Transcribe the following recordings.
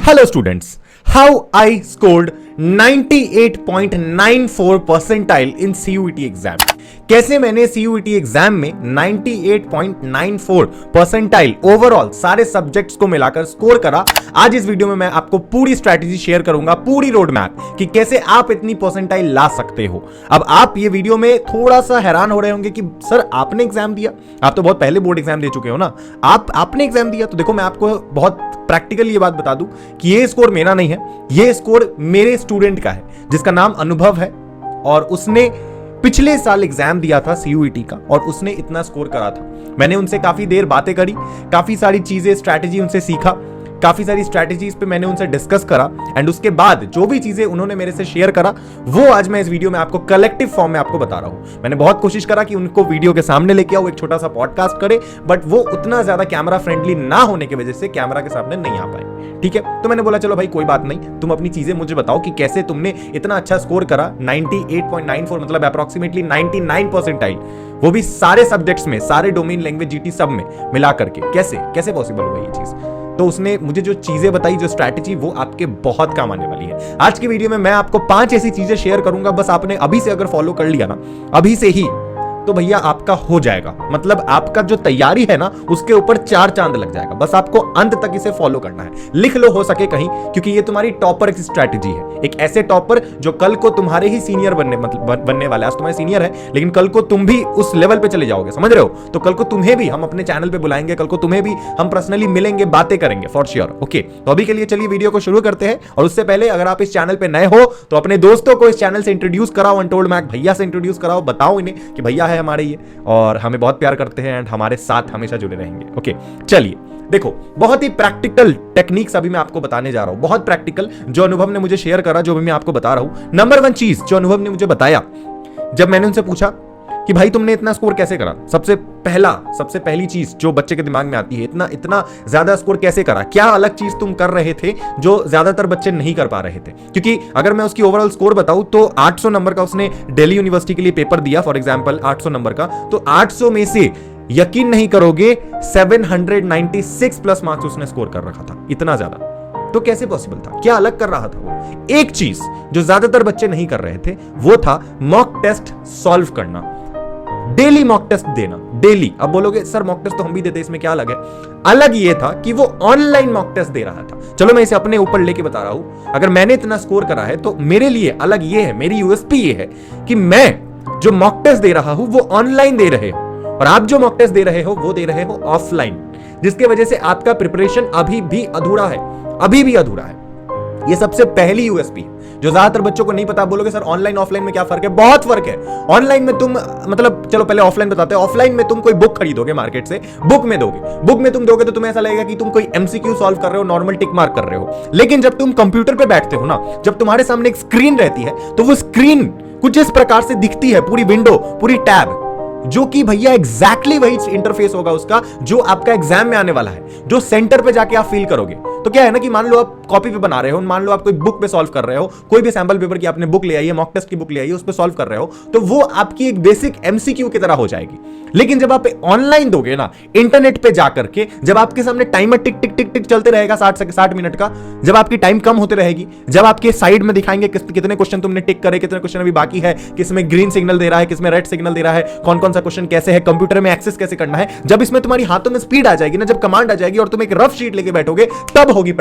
Hello students, how I scored 98.94 percentile in CUET exam. कैसे मैंने CUET exam में 98.94 percentile overall सारे subjects को मिलाकर स्कोर करा। आज इस वीडियो में मैं आपको पूरी स्ट्रैटेजी शेयर करूंगा, पूरी रोड मैप कि कैसे आप इतनी परसेंटाइल ला सकते हो। अब आप ये वीडियो में थोड़ा सा हैरान हो रहे होंगे कि सर आपने एग्जाम दिया, आप तो बहुत पहले बोर्ड एग्जाम दे चुके हो ना, आपने एग्जाम दिया। तो देखो मैं आपको बहुत प्रैक्टिकल ये बात बता दूं कि ये स्कोर मेरा नहीं है, ये स्कोर मेरे स्टूडेंट का है जिसका नाम अनुभव है और उसने पिछले साल एग्जाम दिया था CUET का और उसने इतना स्कोर करा था। मैंने उनसे काफी देर बातें करी, काफी सारी चीजें स्ट्रैटेजी उनसे सीखा, काफी सारी स्ट्रैटेजीज पे मैंने उनसे डिस्कस करा एंड उसके बाद जो भी चीजें उन्होंने मेरे से शेयर करा वो आज मैं इस वीडियो में आपको कलेक्टिव फॉर्म में आपको बता रहा हूं। मैंने बहुत कोशिश करा कि उनको वीडियो के सामने लेके आओ, एक छोटा सा पॉडकास्ट करे, बट वो उतना ज्यादा कैमरा फ्रेंडली ना होने की वजह से कैमरा के सामने नहीं आ पाए। ठीक है, तो मैंने बोला चलो भाई कोई बात नहीं, तुम अपनी चीजें मुझे बताओ कि कैसे तुमने इतना अच्छा स्कोर करा 98.94 मतलब अप्रोक्सीमेटली 99 परसेंटाइल, वो भी सारे सब्जेक्ट्स में, सारे डोमेन, लैंग्वेज, जीटी सब में मिला करके। कैसे पॉसिबल हुआ ये चीज? तो उसने मुझे जो चीजें बताई, जो स्ट्रैटेजी, वो आपके बहुत काम आने वाली है। आज की वीडियो में मैं आपको 5 ऐसी चीजें शेयर करूंगा, बस आपने अभी से अगर फॉलो कर लिया ना, अभी से ही, तो भैया आपका हो जाएगा। मतलब आपका जो तैयारी है ना उसके ऊपर 4 चांद लग जाएगा। बस आपको अंत तक इसे फॉलो करना है, लिख लो हो सके कहीं, क्योंकि ये तुम्हारी टॉपर की स्ट्रैटेजी है। एक ऐसे टॉपर जो कल को तुम्हारे ही सीनियर बनने वाला है। आज तुम्हारे सीनियर है लेकिन कल को तुम भी उस लेवल पे चले जाओगे, समझ रहे हो? तो कल को तुम्हें भी हम अपने चैनल पे बुलाएंगे, कल को तुम्हें भी हम पर्सनली मिलेंगे, बातें करेंगे फॉर श्योर। ओके, तो अभी के लिए चलिए वीडियो को शुरू करते हैं। और उससे पहले अगर आप इस चैनल पे नए हो तो अपने दोस्तों को इस चैनल से इंट्रोड्यूस कराओ, अनटोल्ड मैक भैया से इंट्रोड्यूस कराओ, बताओ इन्हें कि भैया है हमारे ये और हमें बहुत प्यार करते हैं एंड हमारे साथ हमेशा जुड़े रहेंगे। ओके, चलिए देखो, बहुत ही प्रैक्टिकल टेक्निक्स अभी मैं आपको बताने जा रहा हूं, बहुत प्रैक्टिकल, जो अनुभव ने मुझे शेयर करा, जो भी मैं आपको बता रहा हूं। नंबर 1 चीज जो अनुभव ने मुझे बताया, जब मैंने उनसे पूछा कि भाई तुमने इतना स्कोर कैसे करा, सबसे पहली चीज जो बच्चे के दिमाग में आती है, इतना ज्यादा स्कोर कैसे करा? क्या अलग चीज तुम कर रहे थे जो ज्यादातर बच्चे नहीं कर पा रहे थे? क्योंकि अगर मैं उसकी ओवरऑल स्कोर बताऊं तो 800 नंबर का उसने दिल्ली यूनिवर्सिटी के लिए पेपर दिया, फॉर एग्जांपल 800 नंबर का, तो 800 में से यकीन नहीं करोगे 796 प्लस मार्क्स उसने स्कोर कर रखा था। इतना ज्यादा तो कैसे पॉसिबल था? क्या अलग कर रहा था वो? एक चीज जो ज्यादातर बच्चे नहीं कर रहे थे वो था मॉक टेस्ट सॉल्व करना, डेली मॉक टेस्ट देना, डेली। अब बोलोगे सर मॉक टेस्ट तो हम भी देते, इसमें क्या अलग है? अलग ये था कि वो ऑनलाइन मॉक टेस्ट दे रहा था। चलो मैं इसे अपने ऊपर लेके बता रहा हूं, अगर मैंने इतना स्कोर करा है तो मेरे लिए अलग ये है, मेरी यूएसपी ये है कि मैं जो मॉक टेस्ट दे रहा हूं वो ऑनलाइन दे रहे हो और आप जो मॉक टेस्ट दे रहे हो वो दे रहे हो ऑफलाइन, जिसकी वजह से आपका प्रिपरेशन अभी भी अधूरा है। ये सबसे पहली यूएसपी जो ज्यादातर बच्चों को नहीं पता। बोलोगे सर ऑनलाइन ऑफलाइन में क्या फर्क है? बहुत फर्क है। ऑनलाइन में तुम, मतलब चलो पहले ऑफलाइन बताते हैं। ऑफलाइन में तुम कोई बुक खरीदोगे मार्केट से, बुक में तुम दोगे तो तुम्हें ऐसा लगेगा कि तुम कोई एमसीक्यू सॉल्व कर रहे हो, नॉर्मल टिक मार्क कर रहे हो। लेकिन जब तुम कंप्यूटर पे बैठते हो ना, जब तुम्हारे सामने एक स्क्रीन रहती है तो वो स्क्रीन कुछ इस प्रकार से दिखती है, पूरी विंडो, पूरी टैब, जो कि भैया एग्जैक्टली वही इंटरफेस होगा उसका जो आपका एग्जाम में आने वाला है, जो सेंटर पे जाके आप फील करोगे। तो क्या है ना कि मान लो आप कॉपी पे बना रहे हो, मान लो आप कोई बुक पे सॉल्व कर रहे हो, कोई भी सैंपल पेपर की आपने बुक ले आई है, मॉक टेस्ट की बुक ले आई है, उस पे सॉल्व कर रहे हो, तो वो आपकी एक बेसिक एमसीक्यू की तरह हो जाएगी। लेकिन जब आप ऑनलाइन दोगे ना, इंटरनेट पे जाकर के, जब आपके सामने टाइमर टिक टिक टिक टिक चलते रहेगा 60 मिनट का, जब आपकी टाइम कम होती रहेगी, जब आपके साइड में दिखाएंगे कितने क्वेश्चन तुमने टिक करे, कितने क्वेश्चन अभी बाकी है, किसमें ग्रीन सिग्नल दे रहा है, किसमें रेड सिग्नल दे रहा है, कौन कौन सा क्वेश्चन कैसे है, कंप्यूटर में एक्सेस कैसे करना है, जब इसमें तुम्हारी हाथों में स्पीड आ जाएगी ना, जब कमांड आ जाएगी और तुम एक रफ शीट लेके बैठोगे, तब होगी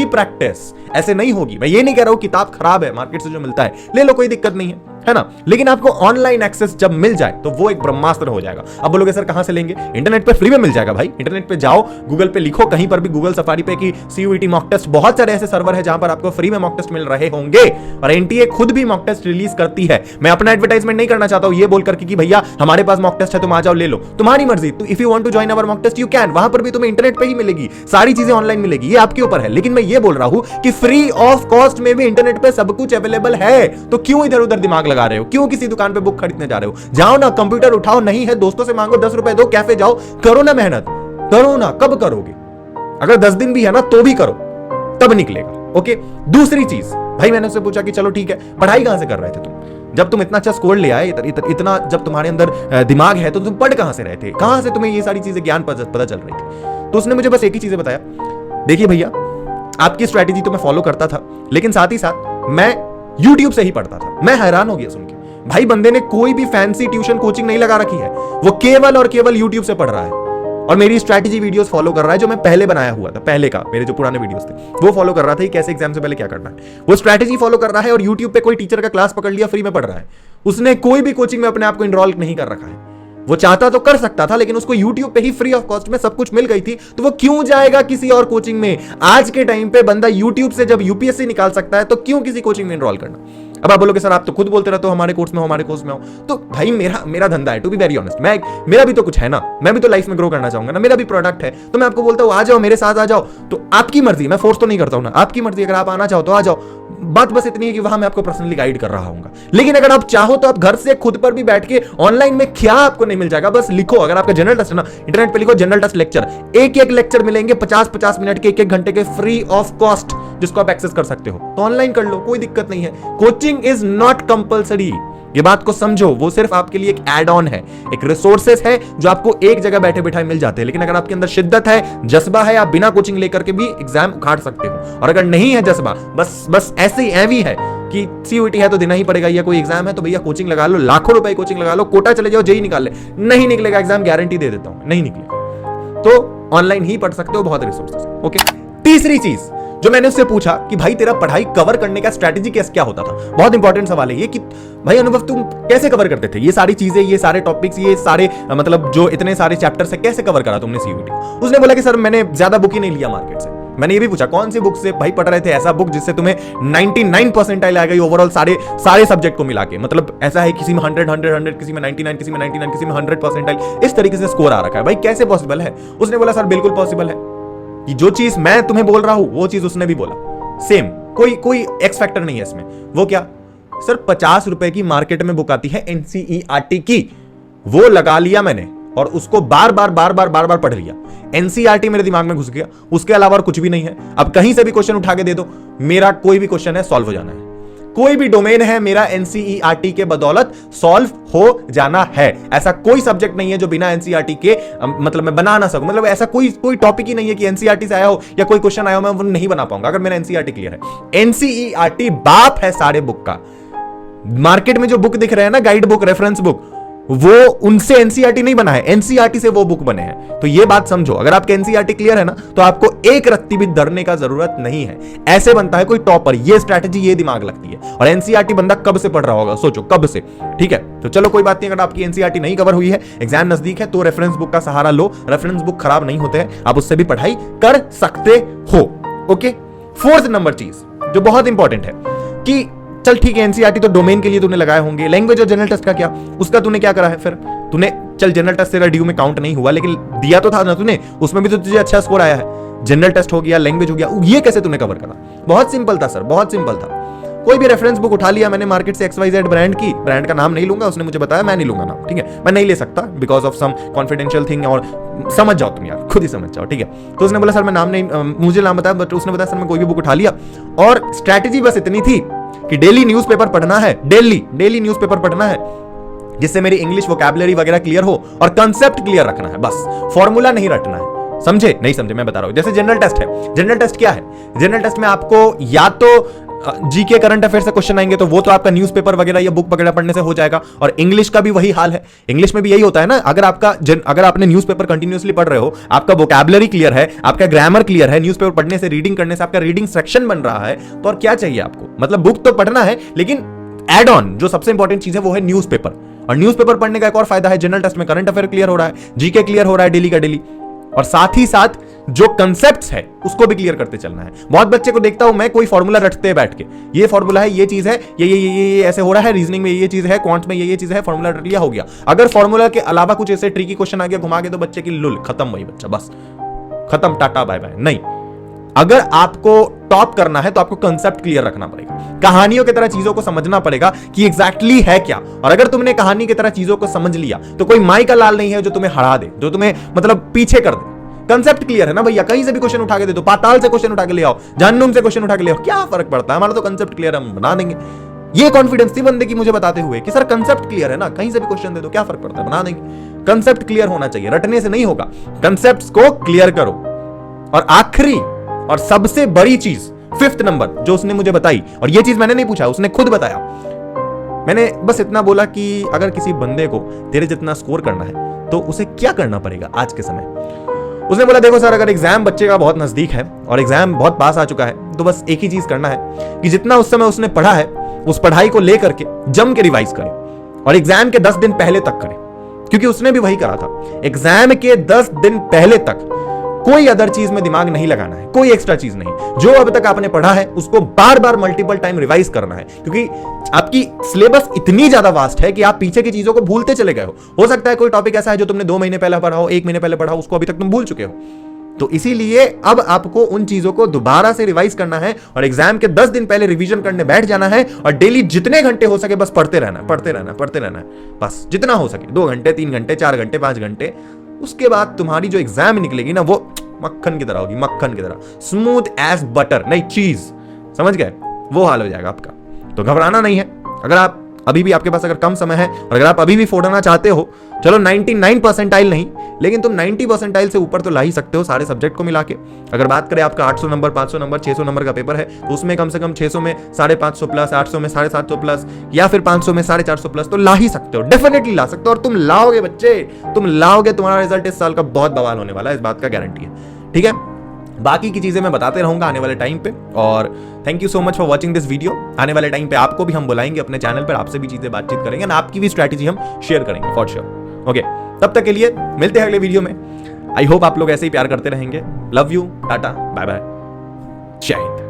प्रैक्टिस। ऐसे नहीं होगी। मैं ये नहीं कह रहा हूं किताब खराब है, मार्केट से जो मिलता है ले लो, कोई दिक्कत नहीं है ना? लेकिन आपको ऑनलाइन एक्सेस जब मिल जाए तो वो एक ब्रह्मास्त्र हो जाएगा। अब बोलोगे सर कहां से लेंगे? इंटरनेट पे फ्री में मिल जाएगा भाई। इंटरनेट पे जाओ, गूगल पे लिखो, कहीं पर भी गूगल सफारी पे कि CUET मॉक टेस्ट, बहुत सारे ऐसे सर्वर है जहां पर आपको फ्री में मॉक टेस्ट मिल रहे होंगे। और एनटीए खुद भी मॉक टेस्ट रिलीज करती है। मैं अपना एडवर्टाइजमेंट नहीं करना चाहता हूं ये बोल करके कि भैया हमारे पास मॉक टेस्ट है, तुम आ जाओ ले लो, तुम्हारी मर्जी। तो if you want to join our mock test you can, वहां पर भी तुम्हें इंटरनेट पे ही मिलेगी, सारी चीजें ऑनलाइन मिलेगी, ये आपके ऊपर है। लेकिन मैं ये बोल रहा हूं कि फ्री ऑफ कॉस्ट में भी इंटरनेट पे सब कुछ अवेलेबल है, तो क्यों इधर उधर दिमाग लगा रहे हो? क्यों किसी दुकान पे बुक खरीदने जा रहे हो? जाओ ना, कंप्यूटर उठाओ, नहीं है दोस्तों से मांगो, 10 रुपए दो, कैफे जाओ, करो ना मेहनत, करो ना। कब करोगे? अगर 10 दिन भी है ना तो भी करो, तब निकलेगा। ओके, दूसरी चीज, भाई मैंने उससे पूछा कि चलो ठीक है, पढ़ाई कहां से कर रहे थे तुम? जब तुम इतना अच्छा स्कोर ले आए, इतना जब तुम्हारे अंदर दिमाग है, तो तुम पढ़ कहां से रहे थे? कहां से तुम्हें ये सारी चीजें ज्ञान पता चल रही थी? तो उसने मुझे बस एक ही चीज बताया, देखिए भैया आपकी स्ट्रैटेजी तो मैं फॉलो करता था, लेकिन साथ ही साथ मैं YouTube से ही पढ़ता था। मैं हैरान हो गया सुन के, भाई बंदे ने कोई भी फैंसी ट्यूशन कोचिंग नहीं लगा रखी है, वो केवल और केवल YouTube से पढ़ रहा है और मेरी स्ट्रैटेजी वीडियोस फॉलो कर रहा है जो मैं पहले बनाया हुआ था, पहले का मेरे जो पुराने वीडियोस थे वो फॉलो कर रहा था, कैसे एग्जाम से पहले क्या करना है, वो स्ट्रैटेजी फॉलो कर रहा है। और YouTube पे कोई टीचर का क्लास पकड़ लिया, फ्री में पढ़ रहा है। उसने कोई भी कोचिंग में अपने आप को इनरोल नहीं कर रखा है। वो चाहता तो कर सकता था, लेकिन उसको YouTube पे ही फ्री ऑफ कॉस्ट में सब कुछ मिल गई थी, तो वो क्यों जाएगा किसी और कोचिंग में? आज के टाइम पे बंदा YouTube से जब UPSC निकाल सकता है तो क्यों किसी कोचिंग में इनरोल करना? अब आप बोलोगे सर आप तो खुद बोलते रहते हो हमारे कोर्स में हो, हमारे कोर्स में हो। तो भाई मेरा धंधा है, टू बी वेरी ऑनेस्ट, मेरा भी तो कुछ है ना, मैं भी तो लाइफ में ग्रो करना चाहूंगा ना, मेरा भी प्रोडक्ट है। तो मैं आपको बोलता हूँ आ जाओ, मेरे साथ आ जाओ। तो आपकी मर्जी, मैं फोर्स तो नहीं करता हूं ना, आपकी मर्जी, अगर आप आना चाहो तो आ जाओ। बात बस इतनी है कि वहां मैं आपको पर्सनली गाइड कर रहा हूँ। लेकिन अगर आप चाहो तो आप घर से खुद पर भी बैठ के ऑनलाइन में क्या आपको नहीं मिल जाएगा, बस लिखो। अगर आपका जनरल टेस्ट है ना, इंटरनेट पे लिखो जनरल टेस्ट लेक्चर, एक लेक्चर मिलेंगे 50-50 मिनट के, 1 घंटे के, फ्री ऑफ कॉस्ट, जिसको आप एक्सेस कर सकते हो। तो ऑनलाइन कर लो, कोई दिक्कत नहीं है। कोचिंग इज नॉट कंपलसरी, ये बात को समझो। वो सिर्फ आपके लिए एक एड ऑन है, एक रिसोर्सेस है जो आपको एक जगह बैठे बैठाए मिल जाते हैं। लेकिन अगर आपके अंदर शिद्दत है, जज्बा है, आप बिना कोचिंग लेकर के भी एग्जाम उखाड़ सकते हो। और अगर नहीं है जज्बा, बस ऐसे ही एवी है कि CUET है तो देना ही पड़ेगा, या कोई एग्जाम है तो भैया कोचिंग लगा लो, लाखों रुपए कोचिंग लगा लो, कोटा चले जाओ, जेई निकाल ले, नहीं निकलेगा एग्जाम, गारंटी दे देता हूं, नहीं निकलेगा। तो ऑनलाइन ही पढ़ सकते हो, बहुत रिसोर्सेस है। ओके, तीसरी चीज जो मैंने उससे पूछा कि भाई तेरा पढ़ाई कवर करने का स्ट्रैटेजी क्या होता था, बहुत इंपॉर्टेंट सवाल है ये कि भाई अनुभव तुम कैसे कवर करते थे ये सारी चीजें, ये सारे टॉपिक्स, ये सारे मतलब जो इतने सारे चैप्टर्स है, कैसे कवर करा तुमने CUET? उसने बोला कि सर मैंने ज्यादा बुक ही नहीं लिया मार्केट से। मैंने ये भी पूछा कौन सी बुक से भाई पढ़ रहे थे, ऐसा बुक जिससे तुम्हें 99 परसेंटाइल आ गई ओवरऑल सारे सब्जेक्ट को मिला के, मतलब ऐसा है किसी में 100, किसी में 99, किसी में 99, किसी में 100 परसेंटाइल, इस तरीके से स्कोर आ रखा है। भाई कैसे पॉसिबल है? उसने बोला सर बिल्कुल पॉसिबल है, कि जो चीज मैं तुम्हें बोल रहा हूं वो चीज उसने भी बोला, सेम, कोई एक्स फैक्टर नहीं है इसमें। वो क्या सर, 50 रुपए की मार्केट में बुक आती है NCERT की, वो लगा लिया मैंने और उसको बार बार पढ़ लिया। NCERT मेरे दिमाग में घुस गया, उसके अलावा और कुछ भी नहीं है। अब कहीं से भी क्वेश्चन उठा के दे दो, मेरा कोई भी क्वेश्चन है सॉल्व हो जाना है, कोई भी डोमेन है मेरा NCERT के बदौलत सॉल्व हो जाना है। ऐसा कोई सब्जेक्ट नहीं है जो बिना NCERT के मतलब मैं बना ना सकूं, मतलब ऐसा कोई टॉपिक ही नहीं है कि NCERT से आया हो या कोई क्वेश्चन आया हो मैं वो नहीं बना पाऊंगा अगर मेरा NCERT क्लियर है। NCERT बाप है सारे बुक का। मार्केट में जो बुक दिख रहे हैं ना, गाइड बुक, रेफरेंस बुक, वो उनसे NCERT नहीं बना है, NCERT से वो बुक बने हैं। तो ये बात समझो, अगर आपके NCERT क्लियर है ना तो आपको एक रत्ती भी डरने का जरूरत नहीं है। ऐसे बनता है कोई टॉपर, ये स्ट्रैटेजी, ये दिमाग लगती है। और NCERT बंदा कब से पढ़ रहा होगा, सोचो कब से। ठीक है, तो चलो कोई बात नहीं, अगर आपकी NCERT नहीं कवर हुई है, एग्जाम नजदीक है, तो रेफरेंस बुक का सहारा लो। रेफरेंस बुक खराब नहीं होते हैं, आप उससे भी पढ़ाई कर सकते हो। ओके, 4th नंबर चीज जो बहुत इंपॉर्टेंट है कि चल ठीक है NCERT तो डोमेन के लिए तूने लगाए होंगे, लैंग्वेज और जनरल टेस्ट का क्या, उसका तूने क्या करा है? फिर तूने चल जनरल टेस्ट तेरा ड्यू में काउंट नहीं हुआ, लेकिन दिया तो था ना तूने, उसमें भी तो तुझे अच्छा स्कोर आया है। जनरल टेस्ट हो गया, लैंग्वेज हो गया, ये कैसे तूने कवर करा? बहुत सिंपल था सर, बहुत सिंपल था। कोई भी रेफरेंस बुक उठा लिया मैंने मार्केट से, XYZ ब्रांड की, ब्रांड का नाम नहीं लूंगा, उसने मुझे बताया, मैं नहीं लूंगा नाम, ठीक है, मैं नहीं ले सकता because of some confidential thing, और समझ जाओ तुम यार, खुद ही समझ जाओ, ठीक है। तो उसने बोला सर मैं नाम नहीं, मुझे नाम बताया, बट उसने बताया सर मैं कोई भी बुक उठा लिया, और स्ट्रैटेजी बस इतनी थी कि डेली न्यूज़पेपर पढ़ना है, डेली न्यूज़पेपर पढ़ना है, जिससे मेरी इंग्लिश वोकैबुलरी वगैरह क्लियर हो, और कंसेप्ट क्लियर रखना है, बस फॉर्मूला नहीं रटना है। समझे? नहीं समझे मैं बता रहा हूं। जैसे जनरल टेस्ट है, जनरल टेस्ट क्या है? जनरल टेस्ट में आपको या तो जीके करंट अफेयर से क्वेश्चन आएंगे, तो वो तो आपका न्यूज़पेपर वगैरह या बुक वगैरह पढ़ने से हो जाएगा, और इंग्लिश का भी वही हाल है। इंग्लिश में भी यही होता है ना, अगर आपने न्यूज़पेपर कंटिन्यूअसली पढ़ रहे हो, आपका वोकैबुलरी क्लियर है, आपका ग्रामर क्लियर है, न्यूज़पेपर पढ़ने से, रीडिंग करने से आपका रीडिंग सेक्शन बन रहा है, तो और क्या चाहिए आपको? मतलब बुक तो पढ़ना है, लेकिन एड ऑन जो सबसे इंपॉर्टेंट चीज है वो है न्यूज़पेपर। और न्यूज़पेपर पढ़ने का एक और फायदा है, जनरल टेस्ट में करंट अफेयर क्लियर हो रहा है, जीके क्लियर हो रहा है डेली का डेली, और साथ ही साथ जो कंसेप्ट्स है उसको भी क्लियर करते चलना है। बहुत बच्चे को देखता हूं मैं, कोई फॉर्मूला रटते हैं बैठ के, ये फॉर्मूला है, ये चीज है, ये ऐसे हो रहा है, रीजनिंग में ये चीज है, क्वांट में ये चीज है, फॉर्मूला रट लिया, हो गया। अगर फॉर्मूला के अलावा कुछ ऐसे ट्रिकी क्वेश्चन आ गया घुमा के, तो बच्चे की लुल खत्म, वही बच्चा बस खत्म, टाटा बाय बाय। नहीं, अगर आपको टॉप करना है तो आपको कंसेप्ट क्लियर रखना पड़ेगा, कहानियों की तरह चीजों को समझना पड़ेगा कि एग्जैक्टली है क्या। और अगर तुमने कहानी की तरह चीजों को समझ लिया तो कोई माई का लाल नहीं है जो तुम्हें हरा दे, जो तुम्हें मतलब पीछे कर दे। कंसेप्ट क्लियर है ना भैया, कहीं से भी क्वेश्चन उठा के दे दो, पाताल से क्वेश्चन उठा के ले आओ, जहन्नुम से क्वेश्चन उठा के ले आओ, क्या फर्क पड़ता है, हमारा तो कंसेप्ट क्लियर है, हम बना देंगे। ये कॉन्फिडेंस थी बंदे की मुझे बताते हुए कि सर कंसेप्ट क्लियर है ना, कहीं से भी क्वेश्चन दे दो, क्या फर्क पड़ता है, बना देंगे। कंसेप्ट क्लियर होना चाहिए, रटने से नहीं होगा, कंसेप्ट्स को क्लियर करो। और और सबसे बड़ी चीज, 5th नंबर जो उसने मुझे बताई, और ये चीज मैंने नहीं पूछा, उसने खुद बताया। मैंने बस इतना बोला कि अगर किसी बंदे को तेरे जितना स्कोर करना है तो उसे क्या करना पड़ेगा आज के समय। उसने बोला देखो सर, अगर एग्जाम बच्चे का बहुत नजदीक है और एग्जाम बहुत पास आ चुका है तो बस एक ही चीज करना है कि जितना उस समय उसने पढ़ा है उस पढ़ाई को लेकर के जम के रिवाइज करे और एग्जाम के 10 दिन पहले तक करे, क्योंकि उसने भी वही करा था। एग्जाम के 10 दिन पहले तक कोई अदर चीज में दिमाग नहीं लगाना है, कोई एक्स्ट्रा चीज नहीं। जो अब तक आपने पढ़ा है उसको बार बार मल्टीपल टाइम रिवाइज करना है, क्योंकि आपकी सिलेबस इतनी ज्यादा वास्ट है कि आप पीछे की चीजों को भूलते चले गए हो सकता है कोई टॉपिक ऐसा है जो तुमने 2 महीने पहले पढ़ा हो, 1 महीने पहले पढ़ा हो, उसको अभी तक तुम भूल चुके हो। तो इसीलिए अब आपको उन चीजों को दोबारा से रिवाइज करना है और एग्जाम के 10 दिन पहले रिवीजन करने बैठ जाना है और डेली जितने घंटे हो सके बस पढ़ते रहना है, बस जितना हो सके, 2 घंटे, 3 घंटे, 4 घंटे, 5 घंटे। उसके बाद तुम्हारी जो एग्जाम निकलेगी ना, वो मक्खन की तरह होगी, मक्खन की तरह, स्मूथ एज बटर, नहीं चीज, समझ गए, वो हाल हो जाएगा आपका। तो घबराना नहीं है। अगर आप अभी भी, आपके पास अगर कम समय है और अगर आप अभी भी फोड़ना चाहते हो, चलो 99 परसेंटाइल नहीं, लेकिन तुम 90 परसेंटाइल से ऊपर तो ला ही सकते हो सारे सब्जेक्ट को मिला के। अगर बात करें आपका 800 नंबर, 500 नंबर, 600 नंबर का पेपर है तो उसमें कम से कम 600 में 550 प्लस, 800 में 750 प्लस, या फिर 500 में 450 प्लस तो ला ही सकते हो, डेफिनेटली ला सकते हो। और तुम लाओगे बच्चे, तुम लाओगे, तुम्हारा रिजल्ट इस साल का बहुत बवाल होने वाला है, इस बात का गारंटी है। ठीक है, बाकी की चीजें मैं बताते रहूंगा आने वाले टाइम पे। और thank you so much for watching this video. आने वाले टाइम पे आपको भी हम बुलाएंगे अपने चैनल पर, आपसे भी चीजें बातचीत करेंगे और आपकी भी स्ट्रैटेजी हम शेयर करेंगे फॉर श्योर। ओके, तब तक के लिए मिलते हैं अगले वीडियो में। आई होप आप लोग ऐसे ही प्यार करते रहेंगे। Love you, tata, bye bye, जय हिंद।